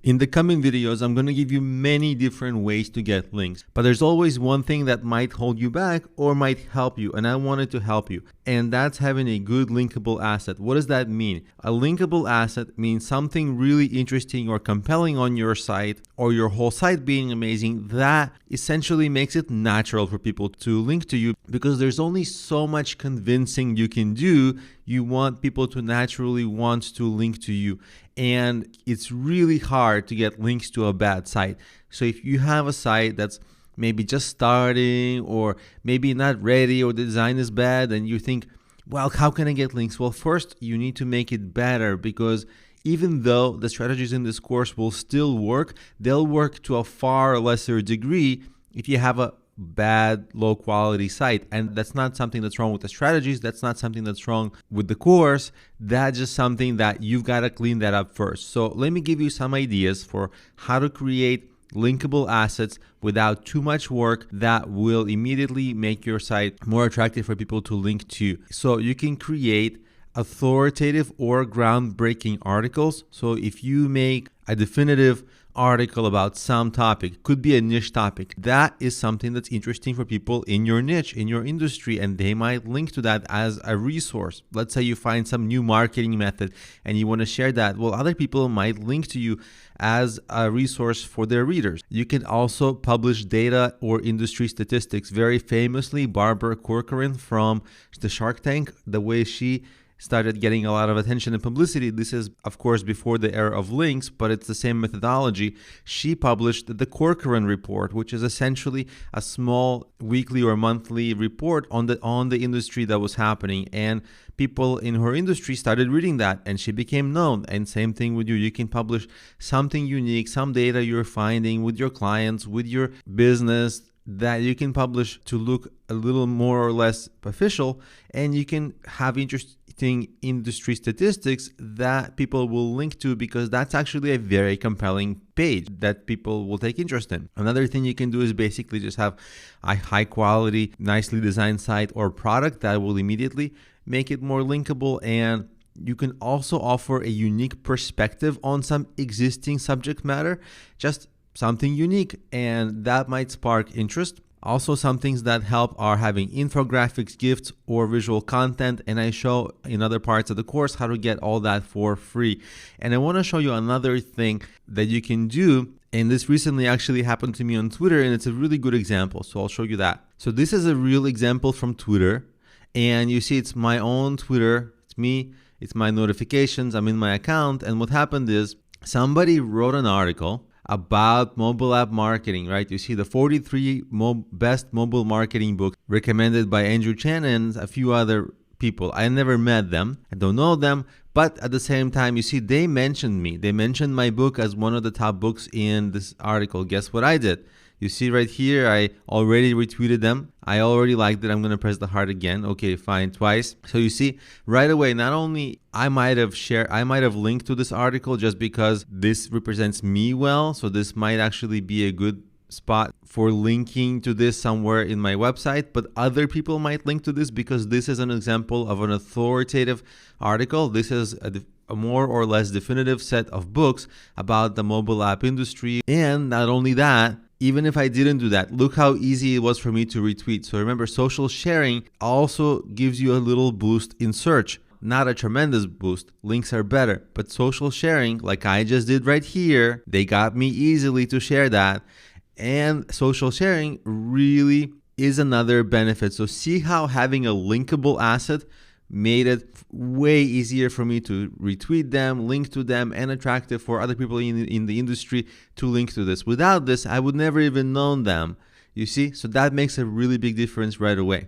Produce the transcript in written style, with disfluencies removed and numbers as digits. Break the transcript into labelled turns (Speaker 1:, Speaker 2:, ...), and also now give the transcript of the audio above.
Speaker 1: In the coming videos, I'm going to give you many different ways to get links, but there's always one thing that might hold you back or might help you, and I wanted to help you, and that's having a good linkable asset. What does that mean? A linkable asset means something really interesting or compelling on your site, or your whole site being amazing, that essentially makes it natural for people to link to you, because there's only so much convincing you can do. You want people to naturally want to link to you. And it's really hard to get links to a bad site. So if you have a site that's maybe just starting, or maybe not ready, or the design is bad, and you think, well, how can I get links? Well, first you need to make it better, because even though the strategies in this course will still work, they'll work to a far lesser degree if you have a bad, low quality site. And that's not something that's wrong with the strategies. That's not something that's wrong with the course. That's just something that you've got to clean that up first. So let me give you some ideas for how to create linkable assets without too much work that will immediately make your site more attractive for people to link to. So you can create authoritative or groundbreaking articles. So if you make a definitive article about some topic, could be a niche topic, that is something that's interesting for people in your niche, in your industry, and they might link to that as a resource. Let's say you find some new marketing method and you want to share that. Well, other people might link to you as a resource for their readers. You can also publish data or industry statistics. Very famously, Barbara Corcoran from the Shark Tank, the way she started getting a lot of attention and publicity. This is, of course, before the era of links, but it's the same methodology. She published the Corcoran report, which is essentially a small weekly or monthly report on the industry that was happening, and people in her industry started reading that, and she became known. And same thing with you. You can publish something unique, some data you're finding with your clients, with your business, that you can publish to look a little more or less official, and you can have interesting industry statistics that people will link to, because that's actually a very compelling page that people will take interest in. Another thing you can do is basically just have a high quality, nicely designed site or product that will immediately make it more linkable. And you can also offer a unique perspective on some existing subject matter, just something unique, and that might spark interest. Also, some things that help are having infographics, GIFs, or visual content, and I show in other parts of the course how to get all that for free. And I want to show you another thing that you can do, and this recently actually happened to me on Twitter, and it's a really good example, so I'll show you that. So this is a real example from Twitter, and you see it's my own Twitter, it's me, it's my notifications, I'm in my account, and what happened is somebody wrote an article about mobile app marketing, right? You see the 43 best mobile marketing books recommended by Andrew Chen and a few other people. I never met them, I don't know them, but at the same time, you see, they mentioned me. They mentioned my book as one of the top books in this article. Guess what I did? You see right here, I already retweeted them. I already liked it. I'm going to press the heart again. Okay, fine, twice. So you see right away, not only I might have linked to this article just because this represents me well. So this might actually be a good spot for linking to this somewhere in my website, but other people might link to this because this is an example of an authoritative article. This is a more or less definitive set of books about the mobile app industry. And not only that, even if I didn't do that, look how easy it was for me to retweet. So remember, social sharing also gives you a little boost in search. Not a tremendous boost. Links are better. But social sharing, like I just did right here, they got me easily to share that. And social sharing really is another benefit. So see how having a linkable asset made it way easier for me to retweet them, link to them, and attractive for other people in the industry to link to this. Without this, I would never even known them. You see? So that makes a really big difference right away.